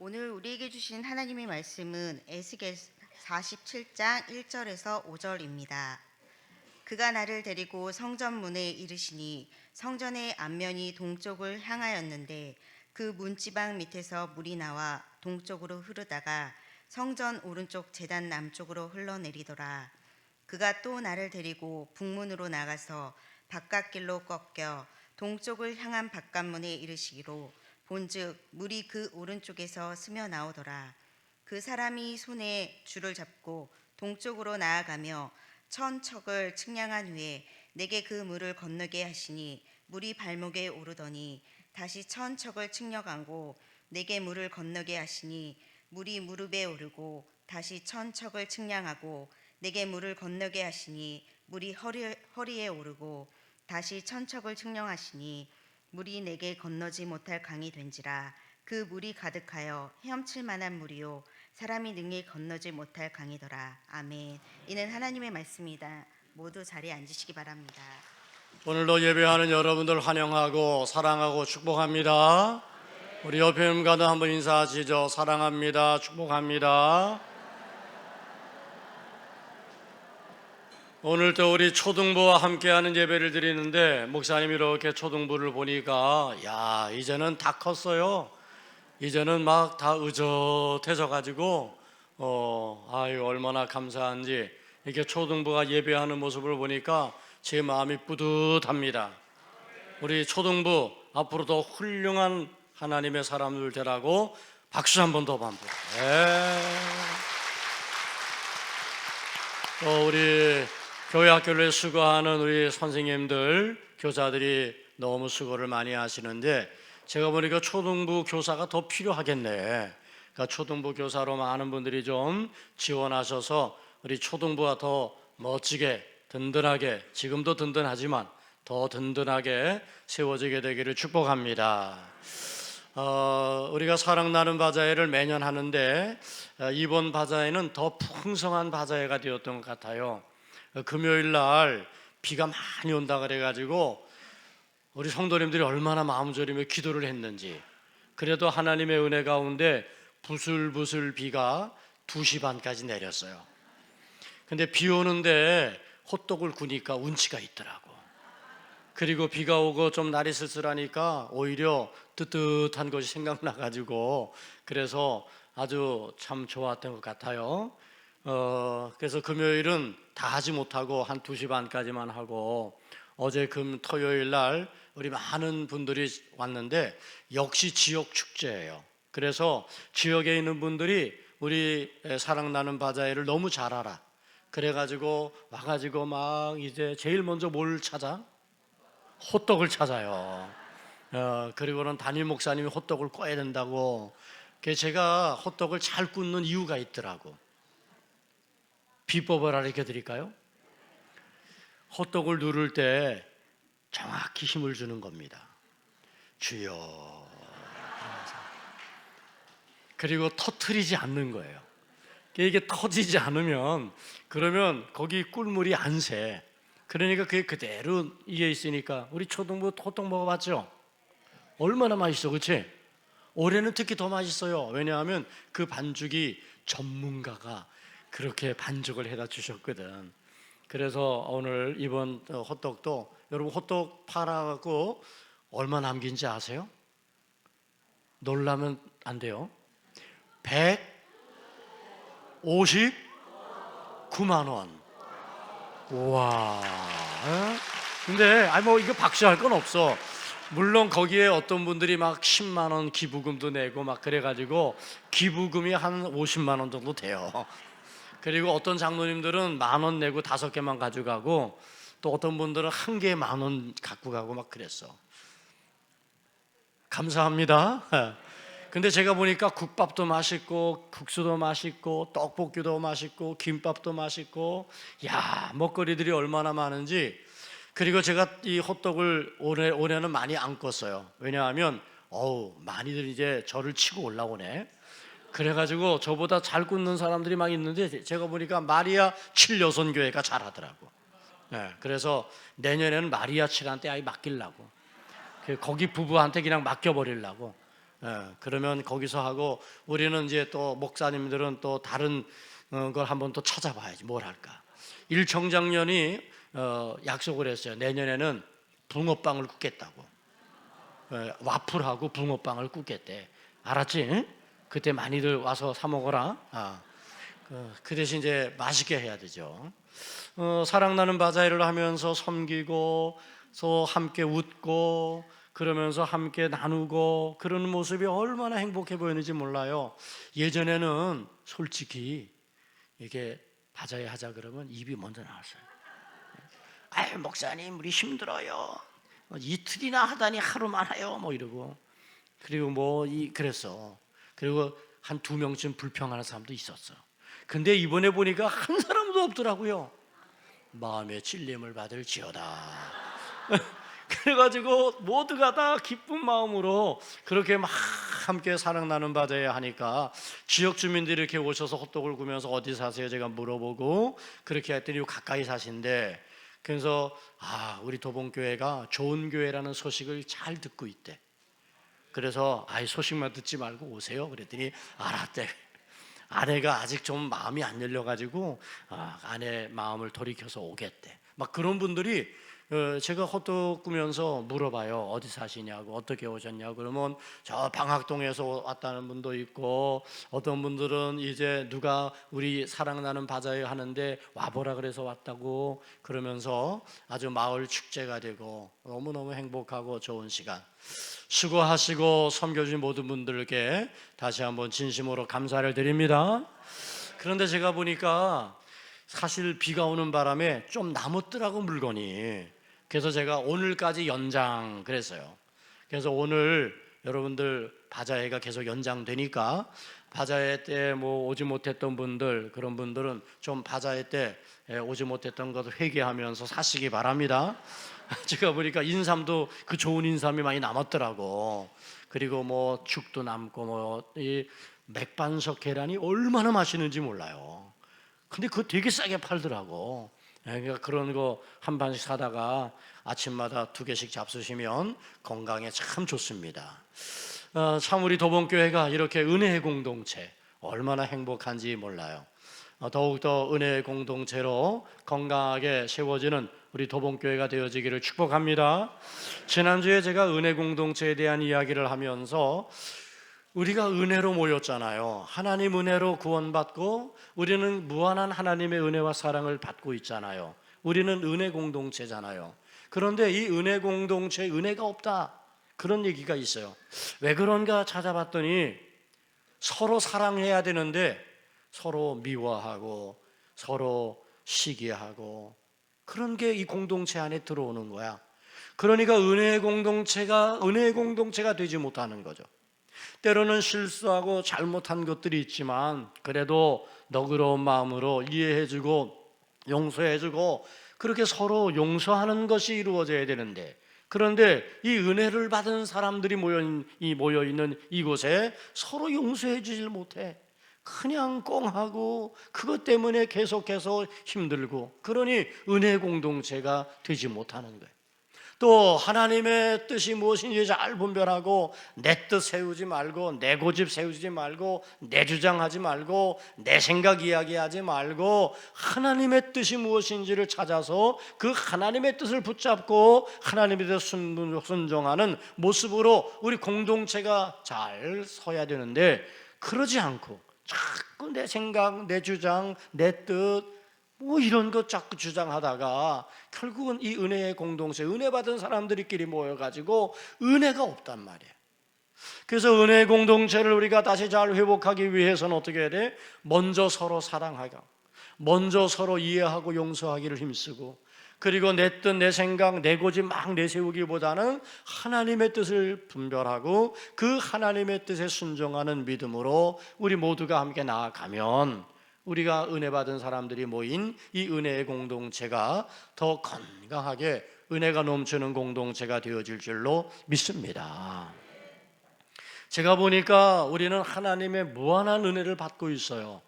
오늘 우리에게 주신 하나님의 말씀은 에스겔 47장 1절에서 5절입니다. 그가 나를 데리고 성전 문에 이르시니 성전의 앞면이 동쪽을 향하였는데 그 문지방 밑에서 물이 나와 동쪽으로 흐르다가 성전 오른쪽 제단 남쪽으로 흘러내리더라. 그가 또 나를 데리고 북문으로 나가서 바깥길로 꺾여 동쪽을 향한 바깥문에 이르시기로 본즉 물이 그 오른쪽에서 스며 나오더라. 그 사람이 손에 줄을 잡고 동쪽으로 나아가며 천척을 측량한 후에 내게 그 물을 건너게 하시니 물이 발목에 오르더니 다시 천척을 측량하고 내게 물을 건너게 하시니 물이 무릎에 오르고 다시 천척을 측량하고 내게 물을 건너게 하시니 물이 허리에 오르고 다시 천척을 측량하시니 물이 내게 건너지 못할 강이 된지라. 그 물이 가득하여 헤엄칠 만한 물이요 사람이 능히 건너지 못할 강이더라. 아멘. 이는 하나님의 말씀이다. 모두 자리에 앉으시기 바랍니다. 오늘도 예배하는 여러분들 환영하고 사랑하고 축복합니다. 우리 옆에 있는 분과도 한번 인사하시죠. 사랑합니다. 축복합니다. 오늘도 우리 초등부와 함께하는 예배를 드리는데 목사님이 이렇게 초등부를 보니까 야, 이제는 다 컸어요. 이제는 막 다 의젓해져 가지고 아유 얼마나 감사한지 이렇게 초등부가 예배하는 모습을 보니까 제 마음이 뿌듯합니다. 우리 초등부 앞으로도 훌륭한 하나님의 사람들 되라고 박수 한 번 더 반복. 우리 교회 학교를 수고하는 우리 선생님들, 교사들이 너무 수고를 많이 하시는데 제가 보니까 초등부 교사가 더 필요하겠네. 그러니까 초등부 교사로 많은 분들이 좀 지원하셔서 우리 초등부가 더 멋지게 든든하게, 지금도 든든하지만 더 든든하게 세워지게 되기를 축복합니다. 우리가 사랑나는 바자회를 매년 하는데 이번 바자회는 더 풍성한 바자회가 되었던 것 같아요. 금요일 날 비가 많이 온다 그래가지고 우리 성도님들이 얼마나 마음 졸이며 기도를 했는지. 그래도 하나님의 은혜 가운데 부슬부슬 비가 2시 반까지 내렸어요. 근데 비 오는데 호떡을 구니까 운치가 있더라고. 그리고 비가 오고 좀 날이 쓸쓸하니까 오히려 뜨뜻한 것이 생각나가지고 그래서 아주 참 좋았던 것 같아요. 그래서 금요일은 다 하지 못하고 한 2시 반까지만 하고 어제 토요일 날 우리 많은 분들이 왔는데 역시 지역 축제예요. 그래서 지역에 있는 분들이 우리 사랑나는 바자회를 너무 잘 알아. 그래가지고 와가지고 막 이제 제일 먼저 뭘 찾아? 호떡을 찾아요. 그리고는 담임 목사님이 호떡을 꺼야 된다고. 그래서 제가 호떡을 잘 굽는 이유가 있더라고. 비법을 알려 드릴까요? 호떡을 누를 때 정확히 힘을 주는 겁니다. 주여. 그리고 터트리지 않는 거예요. 이게 터지지 않으면 그러면 거기 꿀물이 안 새. 그러니까 그게 그대로 이게 있으니까. 우리 초등부 호떡 먹어봤죠? 얼마나 맛있어, 그렇지? 올해는 특히 더 맛있어요. 왜냐하면 그 반죽이 전문가가 그렇게 반죽을 해다 주셨거든. 그래서 오늘 이번 호떡도 여러분 호떡 팔아갖고 얼마 남긴지 아세요? 놀라면 안 돼요. 159만 원. 우와. 근데 뭐 이거 박수할 건 없어. 물론 거기에 어떤 분들이 막 10만 원 기부금도 내고 막 그래가지고 기부금이 한 50만 원 정도 돼요. 그리고 어떤 장로님들은 10,000원 내고 5개만 가져가고 또 어떤 분들은 1개에 10,000원 갖고 가고 막 그랬어. 감사합니다. 근데 제가 보니까 국밥도 맛있고 국수도 맛있고 떡볶이도 맛있고 김밥도 맛있고 야 먹거리들이 얼마나 많은지. 그리고 제가 이 호떡을 올해는 많이 안 껐어요. 왜냐하면 많이들 이제 저를 치고 올라오네. 그래가지고 저보다 잘 굽는 사람들이 막 있는데 제가 보니까 마리아 7여선교회가 잘하더라고. 그래서 내년에는 마리아 7한테 아예 맡기려고. 거기 부부한테 그냥 맡겨버리려고. 그러면 거기서 하고 우리는 이제 또 목사님들은 또 다른 걸 한번 또 찾아봐야지 뭘 할까. 일청장년이 약속을 했어요. 내년에는 붕어빵을 굽겠다고. 와플하고 붕어빵을 굽겠대. 알았지? 응? 그때 많이들 와서 사 먹어라. 그 대신 이제 맛있게 해야 되죠. 사랑나는 바자회를 하면서 섬기고 또 함께 웃고 그러면서 함께 나누고 그런 모습이 얼마나 행복해 보이는지 몰라요. 예전에는 솔직히 이게 바자회 하자 그러면 입이 먼저 나왔어요. 아유 목사님 우리 힘들어요. 이틀이나 하다니 하루만 해요. 뭐 이러고 그리고 그랬어. 그리고 한 2명쯤 불평하는 사람도 있었어. 근데 이번에 보니까 한 사람도 없더라고요. 마음의 찔림을 받을지어다. 그래가지고 모두가 다 기쁜 마음으로 그렇게 막 함께 사랑나는 바자회 하니까 지역 주민들이 이렇게 오셔서 호떡을 구면서 어디 사세요? 제가 물어보고 그렇게 했더니 가까이 사신데 그래서 우리 도봉교회가 좋은 교회라는 소식을 잘 듣고 있대. 그래서 소식만 듣지 말고 오세요. 그랬더니 알았대. 아내가 아직 좀 마음이 안 열려가지고 아내 마음을 돌이켜서 오겠대. 막 그런 분들이 제가 호떡 구면서 물어봐요. 어디 사시냐고 어떻게 오셨냐고 그러면 저 방학동에서 왔다는 분도 있고 어떤 분들은 이제 누가 우리 사랑나는 바자회 하는데 와보라 그래서 왔다고 그러면서 아주 마을 축제가 되고 너무너무 행복하고 좋은 시간 수고하시고 섬겨주신 모든 분들께 다시 한번 진심으로 감사를 드립니다. 그런데 제가 보니까 사실 비가 오는 바람에 좀 남았더라고 물건이. 그래서 제가 오늘까지 연장 그랬어요. 그래서 오늘 여러분들 바자회가 계속 연장되니까 바자회 때 오지 못했던 분들 그런 분들은 좀 바자회 때 오지 못했던 것을 회개하면서 사시기 바랍니다. 제가 보니까 인삼도 그 좋은 인삼이 많이 남았더라고. 그리고 죽도 남고 이 맥반석 계란이 얼마나 맛있는지 몰라요. 근데 그거 되게 싸게 팔더라고. 그러니까 그런 거 한 반씩 사다가 아침마다 2개씩 잡수시면 건강에 참 좋습니다. 참 우리 도봉교회가 이렇게 은혜의 공동체 얼마나 행복한지 몰라요. 더욱더 은혜의 공동체로 건강하게 세워지는 우리 도봉교회가 되어지기를 축복합니다. 지난주에 제가 은혜 공동체에 대한 이야기를 하면서 우리가 은혜로 모였잖아요. 하나님 은혜로 구원받고 우리는 무한한 하나님의 은혜와 사랑을 받고 있잖아요. 우리는 은혜 공동체잖아요. 그런데 이 은혜 공동체에 은혜가 없다 그런 얘기가 있어요. 왜 그런가 찾아봤더니 서로 사랑해야 되는데 서로 미워하고 서로 시기하고 그런 게 이 공동체 안에 들어오는 거야. 그러니까 은혜의 공동체가 되지 못하는 거죠. 때로는 실수하고 잘못한 것들이 있지만 그래도 너그러운 마음으로 이해해주고 용서해주고 그렇게 서로 용서하는 것이 이루어져야 되는데 그런데 이 은혜를 받은 사람들이 모여있는 이곳에 서로 용서해주질 못해. 그냥 꽁하고 그것 때문에 계속해서 힘들고 그러니 은혜 공동체가 되지 못하는 거예요. 또 하나님의 뜻이 무엇인지 잘 분별하고 내 뜻 세우지 말고 내 고집 세우지 말고 내 주장하지 말고 내 생각 이야기하지 말고 하나님의 뜻이 무엇인지를 찾아서 그 하나님의 뜻을 붙잡고 하나님에 대해서 순종하는 모습으로 우리 공동체가 잘 서야 되는데 그러지 않고 자꾸 내 생각, 내 주장, 내 뜻 이런 것 자꾸 주장하다가 결국은 이 은혜의 공동체, 은혜 받은 사람들끼리 모여가지고 은혜가 없단 말이에요. 그래서 은혜의 공동체를 우리가 다시 잘 회복하기 위해서는 어떻게 해야 돼? 먼저 서로 사랑하고 먼저 서로 이해하고 용서하기를 힘쓰고 그리고 내 뜻, 내 생각, 내 고집 막 내세우기보다는 하나님의 뜻을 분별하고 그 하나님의 뜻에 순종하는 믿음으로 우리 모두가 함께 나아가면 우리가 은혜 받은 사람들이 모인 이 은혜의 공동체가 더 건강하게 은혜가 넘치는 공동체가 되어질 줄로 믿습니다. 제가 보니까 우리는 하나님의 무한한 은혜를 받고 있어요.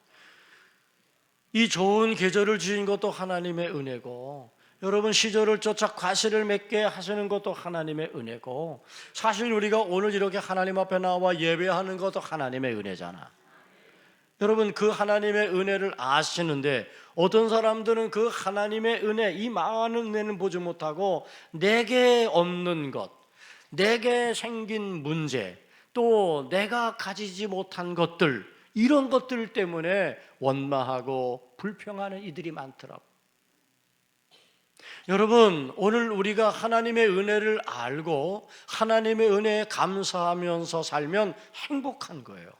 이 좋은 계절을 주신 것도 하나님의 은혜고 여러분 시절을 쫓아 과실을 맺게 하시는 것도 하나님의 은혜고, 사실 우리가 오늘 이렇게 하나님 앞에 나와 예배하는 것도 하나님의 은혜잖아. 여러분 그 하나님의 은혜를 아시는데, 어떤 사람들은 그 하나님의 은혜, 이 많은 은혜는 보지 못하고 내게 없는 것, 내게 생긴 문제, 또 내가 가지지 못한 것들, 이런 것들 때문에 원망하고 불평하는 이들이 많더라고. 여러분 오늘 우리가 하나님의 은혜를 알고 하나님의 은혜에 감사하면서 살면 행복한 거예요.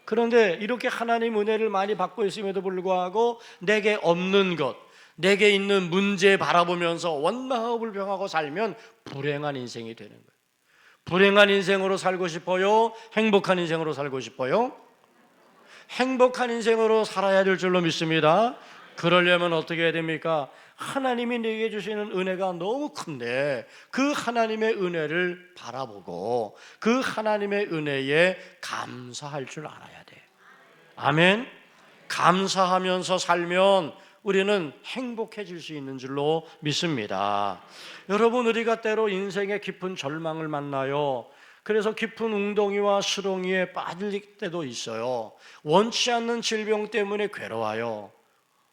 그런데 이렇게 하나님 은혜를 많이 받고 있음에도 불구하고 내게 없는 것, 내게 있는 문제 바라보면서 원망하고 불평하고 살면 불행한 인생이 되는 거예요. 불행한 인생으로 살고 싶어요? 행복한 인생으로 살고 싶어요? 행복한 인생으로 살아야 될 줄로 믿습니다. 그러려면 어떻게 해야 됩니까? 하나님이 내게 주시는 은혜가 너무 큰데 그 하나님의 은혜를 바라보고 그 하나님의 은혜에 감사할 줄 알아야 돼. 아멘. 감사하면서 살면 우리는 행복해질 수 있는 줄로 믿습니다. 여러분 우리가 때로 인생의 깊은 절망을 만나요. 그래서 깊은 웅덩이와 수렁이에 빠질 때도 있어요. 원치 않는 질병 때문에 괴로워요.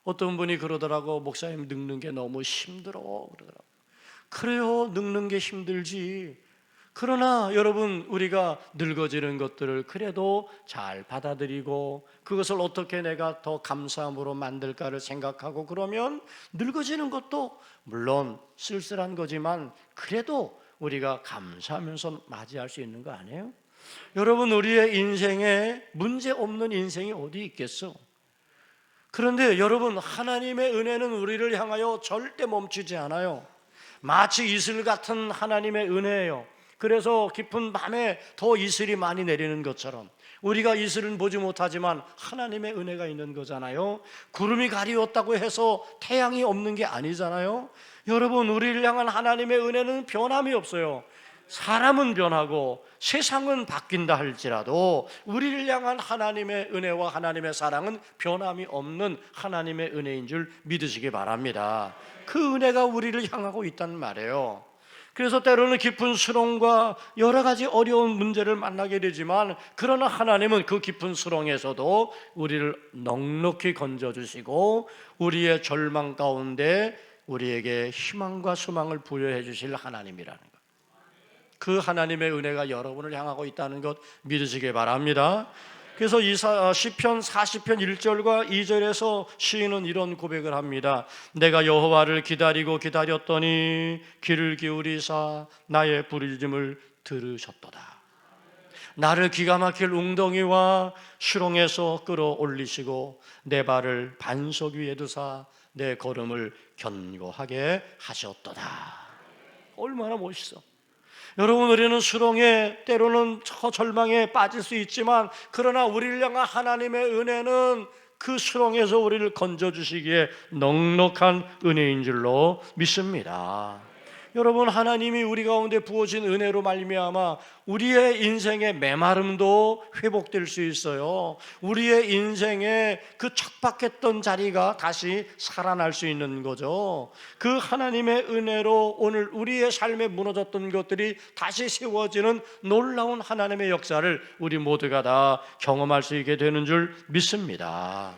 어떤 분이 그러더라고, 목사님 늙는 게 너무 힘들어 그러더라고. 그래요, 늙는 게 힘들지. 그러나 여러분 우리가 늙어지는 것들을 그래도 잘 받아들이고 그것을 어떻게 내가 더 감사함으로 만들까를 생각하고 그러면 늙어지는 것도 물론 쓸쓸한 거지만 그래도 우리가 감사하면서 맞이할 수 있는 거 아니에요? 여러분 우리의 인생에 문제 없는 인생이 어디 있겠어? 그런데 여러분 하나님의 은혜는 우리를 향하여 절대 멈추지 않아요. 마치 이슬 같은 하나님의 은혜예요. 그래서 깊은 밤에 더 이슬이 많이 내리는 것처럼 우리가 이슬은 보지 못하지만 하나님의 은혜가 있는 거잖아요. 구름이 가리웠다고 해서 태양이 없는 게 아니잖아요. 여러분 우리를 향한 하나님의 은혜는 변함이 없어요. 사람은 변하고 세상은 바뀐다 할지라도 우리를 향한 하나님의 은혜와 하나님의 사랑은 변함이 없는 하나님의 은혜인 줄 믿으시기 바랍니다. 그 은혜가 우리를 향하고 있단 말이에요. 그래서 때로는 깊은 수렁과 여러 가지 어려운 문제를 만나게 되지만 그러나 하나님은 그 깊은 수렁에서도 우리를 넉넉히 건져주시고 우리의 절망 가운데 우리에게 희망과 소망을 부여해 주실 하나님이라는 것, 그 하나님의 은혜가 여러분을 향하고 있다는 것 믿으시기 바랍니다. 그래서 시편 40편 1절과 2절에서 시인은 이런 고백을 합니다. 내가 여호와를 기다리고 기다렸더니 귀를 기울이사 나의 부르짖음을 들으셨도다. 나를 기가 막힐 웅덩이와 수렁에서 끌어올리시고 내 발을 반석 위에 두사 내 걸음을 견고하게 하셨도다. 얼마나 멋있어. 여러분 우리는 수렁에 때로는 절망에 빠질 수 있지만 그러나 우리를 향한 하나님의 은혜는 그 수렁에서 우리를 건져주시기에 넉넉한 은혜인 줄로 믿습니다. 여러분 하나님이 우리 가운데 부어진 은혜로 말미암아 우리의 인생의 메마름도 회복될 수 있어요. 우리의 인생의 그 척박했던 자리가 다시 살아날 수 있는 거죠. 그 하나님의 은혜로 오늘 우리의 삶에 무너졌던 것들이 다시 세워지는 놀라운 하나님의 역사를 우리 모두가 다 경험할 수 있게 되는 줄 믿습니다.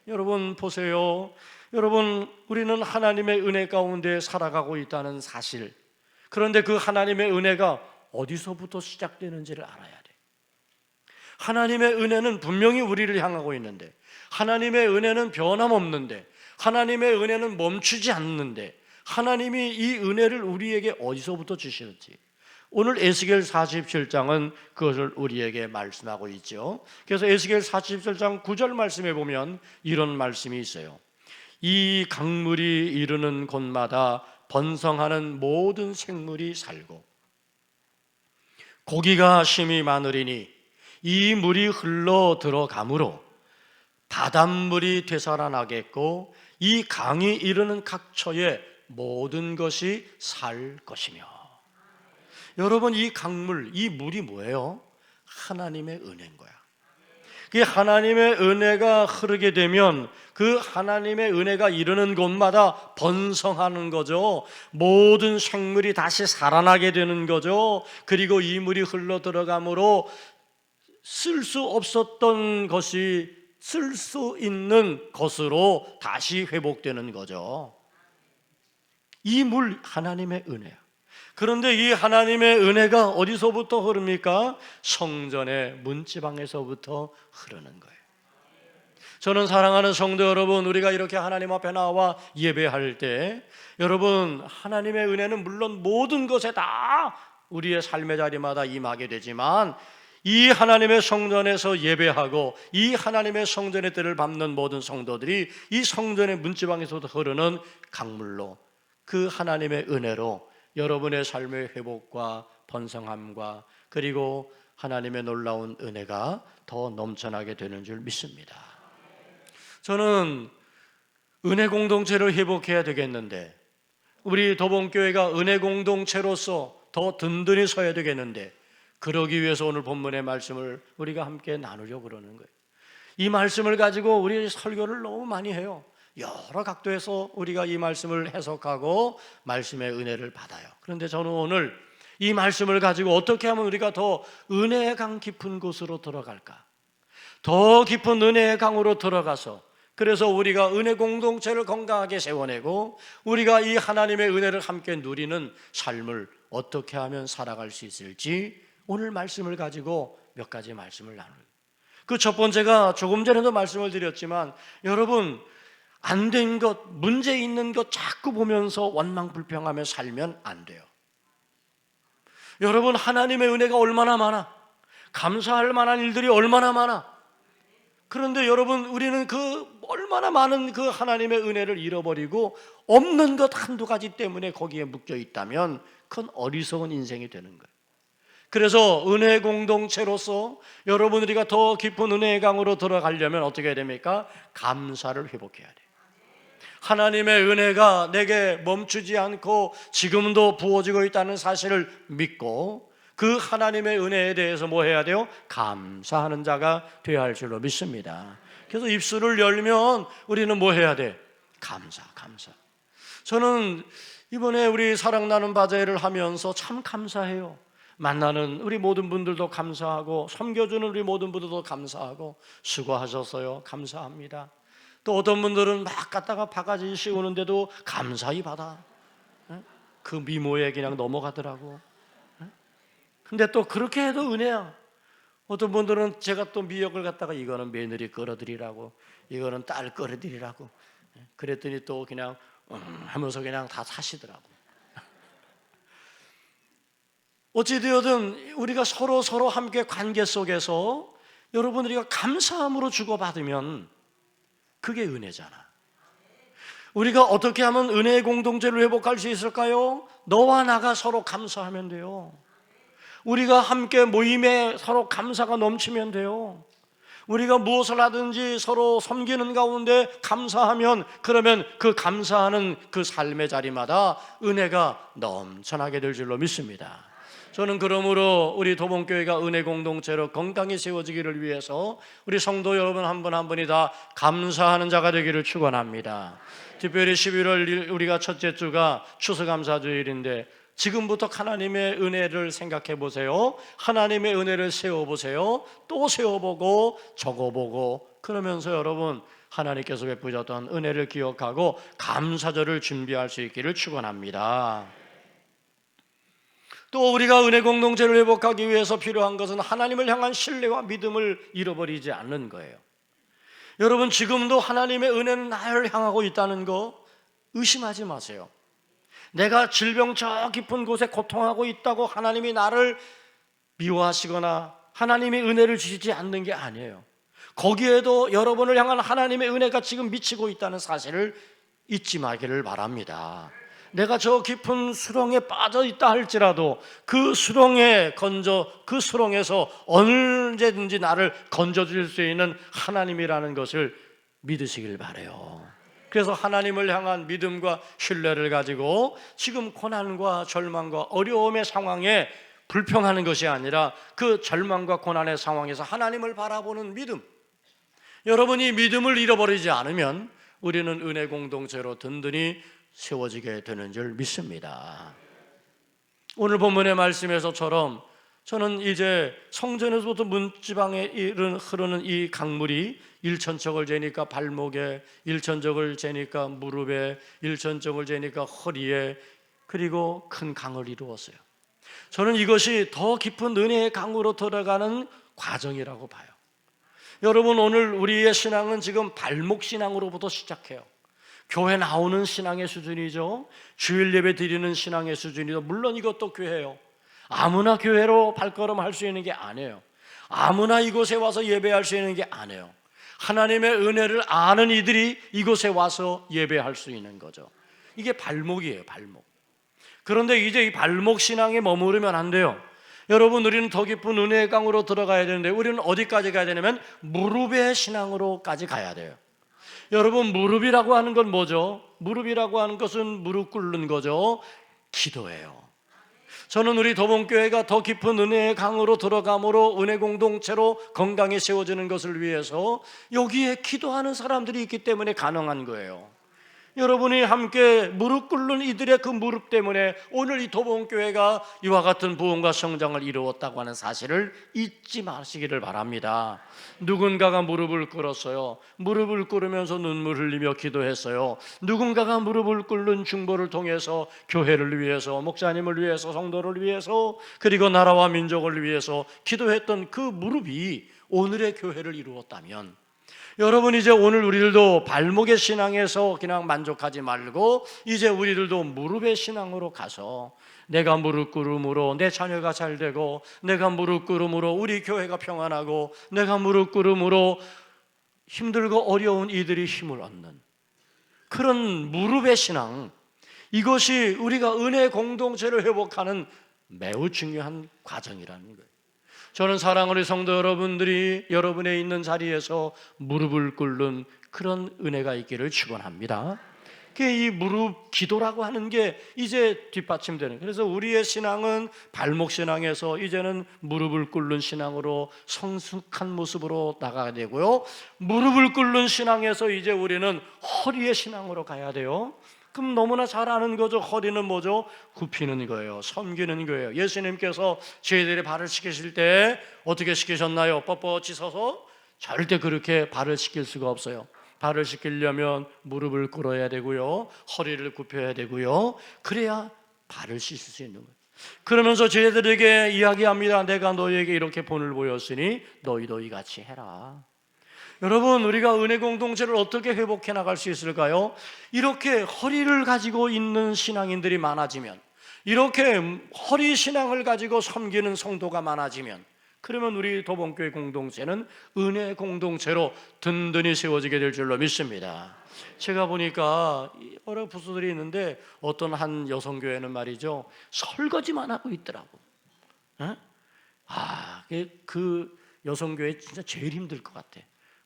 여러분 보세요. 여러분 우리는 하나님의 은혜 가운데 살아가고 있다는 사실, 그런데 그 하나님의 은혜가 어디서부터 시작되는지를 알아야 돼. 하나님의 은혜는 분명히 우리를 향하고 있는데, 하나님의 은혜는 변함없는데, 하나님의 은혜는 멈추지 않는데, 하나님이 이 은혜를 우리에게 어디서부터 주시는지 오늘 에스겔 47장은 그것을 우리에게 말씀하고 있죠. 그래서 에스겔 47장 9절 말씀에 보면 이런 말씀이 있어요. 이 강물이 이르는 곳마다 번성하는 모든 생물이 살고 고기가 심히 많으리니 이 물이 흘러 들어가므로 바닷물이 되살아나겠고 이 강이 이르는 각처에 모든 것이 살 것이며. 여러분 이 강물, 이 물이 뭐예요? 하나님의 은혜인 거야. 그 하나님의 은혜가 흐르게 되면 그 하나님의 은혜가 이르는 곳마다 번성하는 거죠. 모든 생물이 다시 살아나게 되는 거죠. 그리고 이 물이 흘러 들어가므로 쓸 수 없었던 것이 쓸 수 있는 것으로 다시 회복되는 거죠. 이 물 하나님의 은혜야. 그런데 이 하나님의 은혜가 어디서부터 흐릅니까? 성전의 문지방에서부터 흐르는 거예요. 저는 사랑하는 성도 여러분, 우리가 이렇게 하나님 앞에 나와 예배할 때 여러분, 하나님의 은혜는 물론 모든 것에 다 우리의 삶의 자리마다 임하게 되지만 이 하나님의 성전에서 예배하고 이 하나님의 성전의 때를 밟는 모든 성도들이 이 성전의 문지방에서도 흐르는 강물로, 그 하나님의 은혜로 여러분의 삶의 회복과 번성함과 그리고 하나님의 놀라운 은혜가 더 넘쳐나게 되는 줄 믿습니다. 저는 은혜 공동체를 회복해야 되겠는데, 우리 도봉교회가 은혜 공동체로서 더 든든히 서야 되겠는데, 그러기 위해서 오늘 본문의 말씀을 우리가 함께 나누려고 그러는 거예요. 이 말씀을 가지고 우리 설교를 너무 많이 해요. 여러 각도에서 우리가 이 말씀을 해석하고 말씀의 은혜를 받아요. 그런데 저는 오늘 이 말씀을 가지고 어떻게 하면 우리가 더 은혜의 강 깊은 곳으로 들어갈까? 더 깊은 은혜의 강으로 들어가서, 그래서 우리가 은혜 공동체를 건강하게 세워내고 우리가 이 하나님의 은혜를 함께 누리는 삶을 어떻게 하면 살아갈 수 있을지 오늘 말씀을 가지고 몇 가지 말씀을 나눠요. 그 첫 번째가 조금 전에도 말씀을 드렸지만, 여러분, 안 된 것, 문제 있는 것 자꾸 보면서 원망불평하며 살면 안 돼요. 여러분, 하나님의 은혜가 얼마나 많아, 감사할 만한 일들이 얼마나 많아. 그런데 여러분, 우리는 그 얼마나 많은 그 하나님의 은혜를 잃어버리고 없는 것 한두 가지 때문에 거기에 묶여 있다면 그건 어리석은 인생이 되는 거예요. 그래서 은혜 공동체로서 여러분, 우리가 더 깊은 은혜의 강으로 들어가려면 어떻게 해야 됩니까? 감사를 회복해야 돼요. 하나님의 은혜가 내게 멈추지 않고 지금도 부어지고 있다는 사실을 믿고 그 하나님의 은혜에 대해서 뭐 해야 돼요? 감사하는 자가 되어야 할 줄로 믿습니다. 그래서 입술을 열면 우리는 뭐 해야 돼? 감사. 저는 이번에 우리 사랑나는 바제를 하면서 참 감사해요. 만나는 우리 모든 분들도 감사하고 섬겨주는 우리 모든 분들도 감사하고 수고하셨어요. 감사합니다. 또 어떤 분들은 막 갖다가 바가지 씌우는데도 감사히 받아. 그 미모에 그냥 넘어가더라고. 근데 또 그렇게 해도 은혜야. 어떤 분들은 제가 또 미역을 갖다가 이거는 며느리 끌어드리라고, 이거는 딸 끌어드리라고 그랬더니 또 그냥 하면서 그냥 다 사시더라고. 어찌되었든 우리가 서로 함께 관계 속에서 여러분, 우리가 감사함으로 주고받으면 그게 은혜잖아. 우리가 어떻게 하면 은혜의 공동체를 회복할 수 있을까요? 너와 나가 서로 감사하면 돼요. 우리가 함께 모임에 서로 감사가 넘치면 돼요. 우리가 무엇을 하든지 서로 섬기는 가운데 감사하면, 그러면 그 감사하는 그 삶의 자리마다 은혜가 넘쳐나게 될 줄로 믿습니다. 저는 그러므로 우리 도봉교회가 은혜 공동체로 건강히 세워지기를 위해서 우리 성도 여러분 한 분 한 분이 다 감사하는 자가 되기를 축원합니다. 특별히 11월 우리가 첫째 주가 추수감사주일인데 지금부터 하나님의 은혜를 생각해 보세요. 하나님의 은혜를 세워보세요. 또 세워보고 적어보고, 그러면서 여러분, 하나님께서 베푸셨던 은혜를 기억하고 감사절을 준비할 수 있기를 축원합니다. 또 우리가 은혜 공동체를 회복하기 위해서 필요한 것은 하나님을 향한 신뢰와 믿음을 잃어버리지 않는 거예요. 여러분, 지금도 하나님의 은혜는 나를 향하고 있다는 거 의심하지 마세요. 내가 질병 저 깊은 곳에 고통하고 있다고 하나님이 나를 미워하시거나 하나님이 은혜를 주시지 않는 게 아니에요. 거기에도 여러분을 향한 하나님의 은혜가 지금 미치고 있다는 사실을 잊지 마기를 바랍니다. 내가 저 깊은 수렁에 빠져 있다 할지라도 그 수렁에서 언제든지 나를 건져줄 수 있는 하나님이라는 것을 믿으시길 바라요. 그래서 하나님을 향한 믿음과 신뢰를 가지고 지금 고난과 절망과 어려움의 상황에 불평하는 것이 아니라 그 절망과 고난의 상황에서 하나님을 바라보는 믿음, 여러분이 믿음을 잃어버리지 않으면 우리는 은혜 공동체로 든든히 세워지게 되는 줄 믿습니다. 오늘 본문의 말씀에서처럼 저는 이제 성전에서부터 문지방에 흐르는 이 강물이 일천척을 재니까 발목에, 일천척을 재니까 무릎에, 일천척을 재니까 허리에, 그리고 큰 강을 이루었어요. 저는 이것이 더 깊은 은혜의 강으로 들어가는 과정이라고 봐요. 여러분, 오늘 우리의 신앙은 지금 발목 신앙으로부터 시작해요. 교회 나오는 신앙의 수준이죠. 주일 예배 드리는 신앙의 수준이죠. 물론 이것도 교회예요. 아무나 교회로 발걸음할 수 있는 게 아니에요. 아무나 이곳에 와서 예배할 수 있는 게 아니에요. 하나님의 은혜를 아는 이들이 이곳에 와서 예배할 수 있는 거죠. 이게 발목이에요, 발목. 그런데 이제 이 발목 신앙에 머무르면 안 돼요. 여러분, 우리는 더 깊은 은혜의 강으로 들어가야 되는데 우리는 어디까지 가야 되냐면 무릎의 신앙으로까지 가야 돼요. 여러분, 무릎이라고 하는 건 뭐죠? 무릎이라고 하는 것은 무릎 꿇는 거죠. 기도예요. 저는 우리 도봉교회가 더 깊은 은혜의 강으로 들어감으로 은혜 공동체로 건강히 세워지는 것을 위해서 여기에 기도하는 사람들이 있기 때문에 가능한 거예요. 여러분이 함께 무릎 꿇는 이들의 그 무릎 때문에 오늘 이 도봉교회가 이와 같은 부흥과 성장을 이루었다고 하는 사실을 잊지 마시기를 바랍니다. 누군가가 무릎을 꿇었어요. 무릎을 꿇으면서 눈물 흘리며 기도했어요. 누군가가 무릎을 꿇는 중보를 통해서 교회를 위해서, 목사님을 위해서, 성도를 위해서, 그리고 나라와 민족을 위해서 기도했던 그 무릎이 오늘의 교회를 이루었다면, 여러분, 이제 오늘 우리들도 발목의 신앙에서 그냥 만족하지 말고 이제 우리들도 무릎의 신앙으로 가서 내가 무릎 꿇음으로 내 자녀가 잘 되고, 내가 무릎 꿇음으로 우리 교회가 평안하고, 내가 무릎 꿇음으로 힘들고 어려운 이들이 힘을 얻는 그런 무릎의 신앙, 이것이 우리가 은혜 공동체를 회복하는 매우 중요한 과정이라는 거예요. 저는 사랑하는 성도 여러분들이 여러분의 있는 자리에서 무릎을 꿇는 그런 은혜가 있기를 축원합니다. 이 무릎 기도라고 하는 게 이제 뒷받침되는, 그래서 우리의 신앙은 발목 신앙에서 이제는 무릎을 꿇는 신앙으로 성숙한 모습으로 나가야 되고요, 무릎을 꿇는 신앙에서 이제 우리는 허리의 신앙으로 가야 돼요. 그럼 너무나 잘 아는 거죠. 허리는 뭐죠? 굽히는 거예요. 섬기는 거예요. 예수님께서 저희들이 발을 씻기실 때 어떻게 씻기셨나요? 뻣뻣이 서서? 절대 그렇게 발을 씻길 수가 없어요. 발을 씻기려면 무릎을 꿇어야 되고요, 허리를 굽혀야 되고요, 그래야 발을 씻을 수 있는 거예요. 그러면서 저희들에게 이야기합니다. 내가 너희에게 이렇게 본을 보였으니 너희도 이같이 해라. 여러분, 우리가 은혜 공동체를 어떻게 회복해 나갈 수 있을까요? 이렇게 허리를 가지고 있는 신앙인들이 많아지면, 이렇게 허리 신앙을 가지고 섬기는 성도가 많아지면, 그러면 우리 도봉교회 공동체는 은혜 공동체로 든든히 세워지게 될 줄로 믿습니다. 제가 보니까 여러 부서들이 있는데 어떤 한 여성교회는 말이죠, 설거지만 하고 있더라고. 그 여성교회 진짜 제일 힘들 것 같아.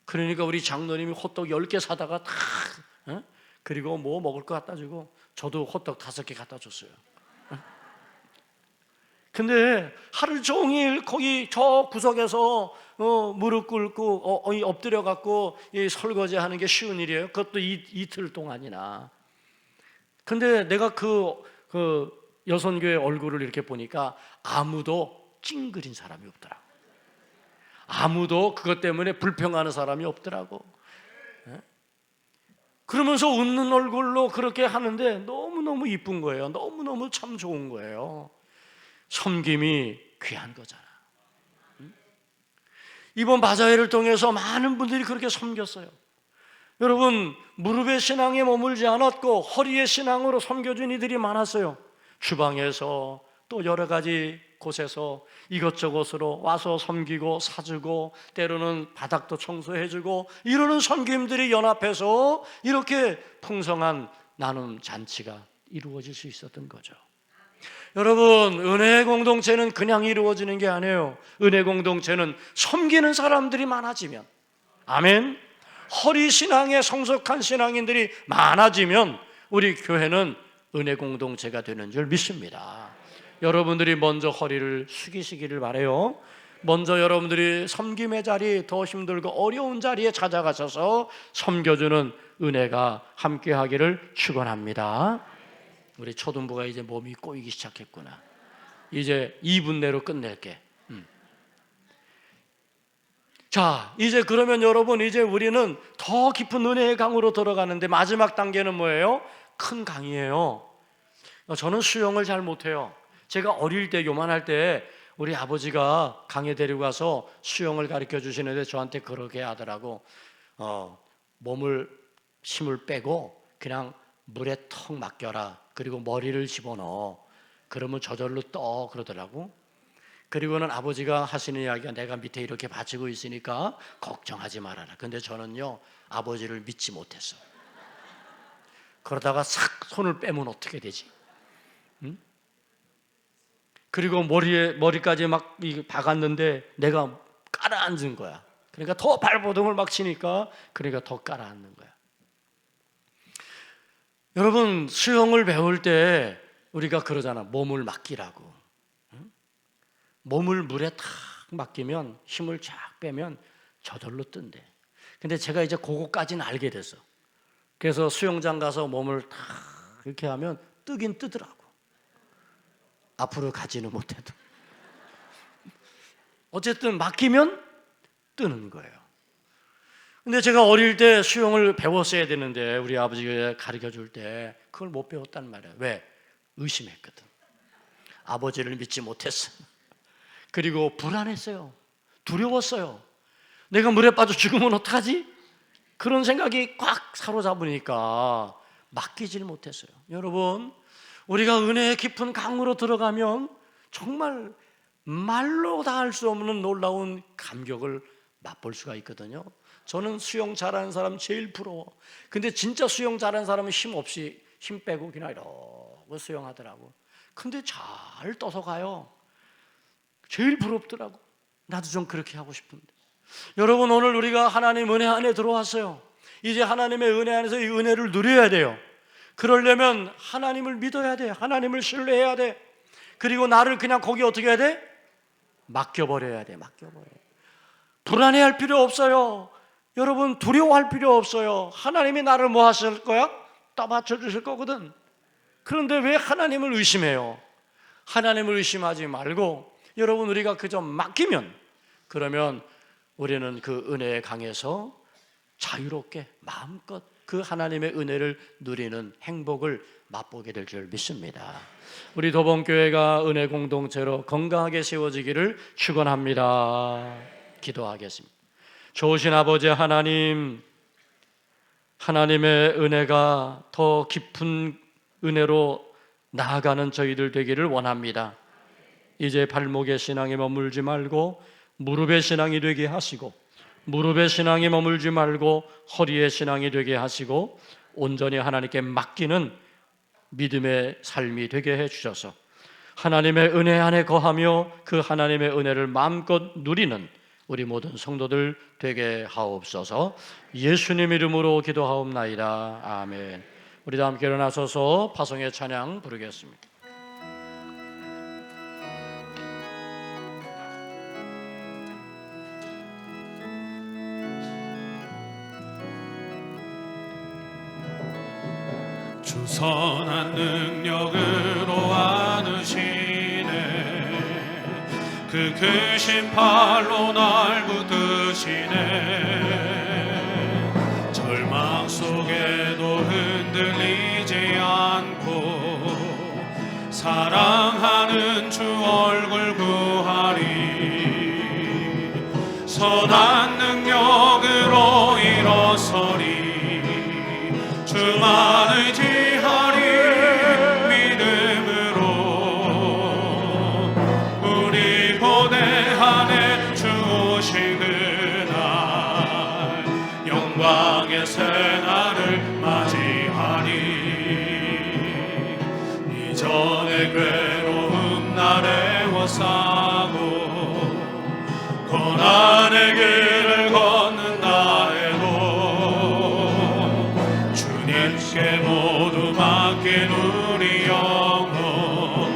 그러니까 우리 장로님이 호떡 10개 사다가 다 그리고 뭐 먹을 거 갖다 주고, 저도 호떡 5개 갖다 줬어요. 근데 하루 종일 거기 저 구석에서 무릎 꿇고 엎드려 갖고 설거지 하는 게 쉬운 일이에요? 그것도 이틀 동안이나. 근데 내가 그 여선교회 얼굴을 이렇게 보니까 아무도 찡그린 사람이 없더라고. 아무도 그것 때문에 불평하는 사람이 없더라고. 그러면서 웃는 얼굴로 그렇게 하는데 너무너무 이쁜 거예요. 너무너무 참 좋은 거예요. 섬김이 귀한 거잖아. 이번 바자회를 통해서 많은 분들이 그렇게 섬겼어요. 여러분, 무릎의 신앙에 머물지 않았고 허리의 신앙으로 섬겨준 이들이 많았어요. 주방에서 또 여러 가지 곳에서 이것저것으로 와서 섬기고 사주고, 때로는 바닥도 청소해주고, 이러는 섬김들이 연합해서 이렇게 풍성한 나눔 잔치가 이루어질 수 있었던 거죠. 여러분, 은혜 공동체는 그냥 이루어지는 게 아니에요. 은혜 공동체는 섬기는 사람들이 많아지면, 아멘, 허리 신앙에 성숙한 신앙인들이 많아지면 우리 교회는 은혜 공동체가 되는 줄 믿습니다. 여러분들이 먼저 허리를 숙이시기를 바라요. 먼저 여러분들이 섬김의 자리, 더 힘들고 어려운 자리에 찾아가셔서 섬겨주는 은혜가 함께하기를 축원합니다. 우리 초등부가 이제 몸이 꼬이기 시작했구나. 이제 2분 내로 끝낼게. 자, 이제 그러면 여러분, 이제 우리는 더 깊은 은혜의 강으로 들어가는데 마지막 단계는 뭐예요? 큰 강이에요. 저는 수영을 잘 못해요. 제가 어릴 때, 요만할 때 우리 아버지가 강에 데리고 가서 수영을 가르쳐 주시는데 저한테 그렇게 하더라고. 힘을 빼고 그냥 물에 턱 맡겨라. 그리고 머리를 집어넣어. 그러면 저절로 떠, 그러더라고. 그리고는 아버지가 하시는 이야기가 내가 밑에 이렇게 받치고 있으니까 걱정하지 말아라. 근데 저는요, 아버지를 믿지 못했어. 그러다가 싹 손을 빼면 어떻게 되지? 그리고 머리까지 막 박았는데 내가 깔아앉은 거야. 그러니까 더 발버둥을 막 치니까 그러니까 더 깔아앉는 거야. 여러분, 수영을 배울 때 우리가 그러잖아. 몸을 맡기라고. 몸을 물에 탁 맡기면 힘을 쫙 빼면 저절로 뜬대. 근데 제가 이제 그거까지는 알게 됐어. 그래서 수영장 가서 몸을 탁 이렇게 하면 뜨긴 뜨더라고. 앞으로 가지는 못해도. 어쨌든 맡기면 뜨는 거예요. 근데 제가 어릴 때 수영을 배웠어야 되는데 우리 아버지가 가르쳐 줄 때 그걸 못 배웠단 말이에요. 왜? 의심했거든. 아버지를 믿지 못했어. 그리고 불안했어요. 두려웠어요. 내가 물에 빠져 죽으면 어떡하지? 그런 생각이 꽉 사로잡으니까 맡기질 못했어요. 여러분, 우리가 은혜의 깊은 강으로 들어가면 정말 말로 다 할 수 없는 놀라운 감격을 맛볼 수가 있거든요. 저는 수영 잘하는 사람 제일 부러워. 근데 진짜 수영 잘하는 사람은 힘 빼고 그냥 이러고 수영하더라고. 근데 잘 떠서 가요. 제일 부럽더라고. 나도 좀 그렇게 하고 싶은데. 여러분, 오늘 우리가 하나님 은혜 안에 들어왔어요. 이제 하나님의 은혜 안에서 이 은혜를 누려야 돼요. 그러려면 하나님을 믿어야 돼. 하나님을 신뢰해야 돼. 그리고 나를 그냥 거기 어떻게 해야 돼? 맡겨버려야 돼. 불안해할 필요 없어요. 여러분, 두려워할 필요 없어요. 하나님이 나를 뭐 하실 거야? 떠받쳐 주실 거거든. 그런데 왜 하나님을 의심해요? 하나님을 의심하지 말고 여러분, 우리가 그저 맡기면, 그러면 우리는 그 은혜의 강에서 자유롭게 마음껏 그 하나님의 은혜를 누리는 행복을 맛보게 될 줄 믿습니다. 우리 도봉교회가 은혜 공동체로 건강하게 세워지기를 축원합니다. 기도하겠습니다. 좋으신 아버지 하나님, 하나님의 은혜가 더 깊은 은혜로 나아가는 저희들 되기를 원합니다. 이제 발목의 신앙에 머물지 말고 무릎의 신앙이 되게 하시고, 무릎의 신앙에 머물지 말고 허리의 신앙이 되게 하시고, 온전히 하나님께 맡기는 믿음의 삶이 되게 해주셔서 하나님의 은혜 안에 거하며 그 하나님의 은혜를 마음껏 누리는 우리 모든 성도들 되게 하옵소서. 예수님 이름으로 기도하옵나이다. 아멘. 우리 다 함께 일어나서서 파송의 찬양 부르겠습니다. 주 선한 능력으로 안으시네. 그 크신 팔로 날 붙드시네. 절망 속에도 흔들리지 않고 사랑하는 주 얼굴 구하리. 선한 능력으로 일어서리. 주만 의지하리. 믿음으로 우리 고대 안에 주 오신 그날 영광의 새날을 맞이하리. 이전의 괴로움 날 애워싸고 고난의 길을 걷는다 해도 주님께 모두 맡긴 우리 영혼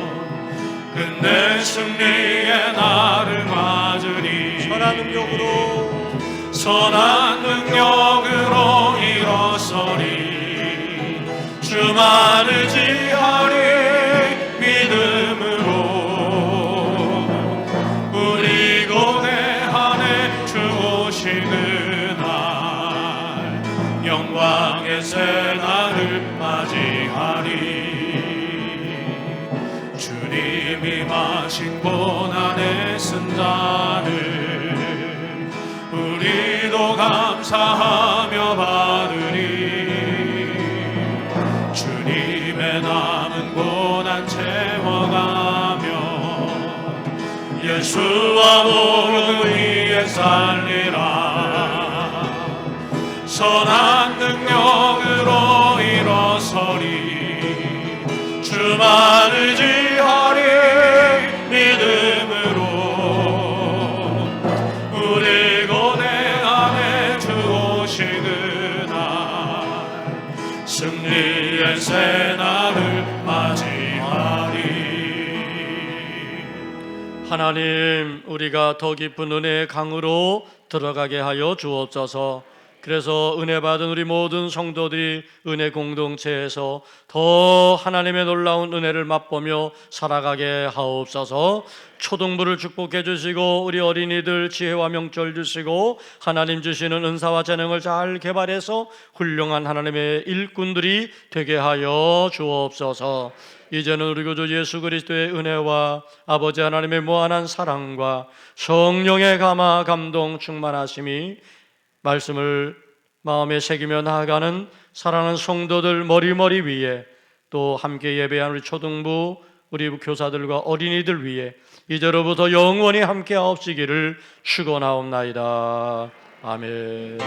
끝내 승리의 날을 맞으리. 선한 능력으로 선한 능력으로 일어서리 주만을 지하리 믿음으로 우리 고대 안에 주 오시는 날 영광의 새날을 맞이하리 주님이 마신 고난의 쓴잔을 우리도 감사하며 받으리 주님의 남은 고난 채워가며 예수와 무릎 위에 살리라 선한 능력으로 일어서리 주만을 지하리 믿음으로 우리 고대 안에 주 오시는 날 승리의 새날을 맞이하리 하나님, 우리가 더 깊은 은혜의 강으로 들어가게 하여 주옵소서. 그래서 은혜 받은 우리 모든 성도들이 은혜 공동체에서 더 하나님의 놀라운 은혜를 맛보며 살아가게 하옵소서. 초등부를 축복해 주시고 우리 어린이들 지혜와 명철 주시고 하나님 주시는 은사와 재능을 잘 개발해서 훌륭한 하나님의 일꾼들이 되게 하여 주옵소서. 이제는 우리 구주 예수 그리스도의 은혜와 아버지 하나님의 무한한 사랑과 성령의 감화 감동 충만하심이 말씀을 마음에 새기며 나아가는 사랑하는 성도들 머리머리 위에 또 함께 예배한 우리 초등부 우리 교사들과 어린이들 위에 이제로부터 영원히 함께 하옵시기를 축원하옵나이다. 아멘.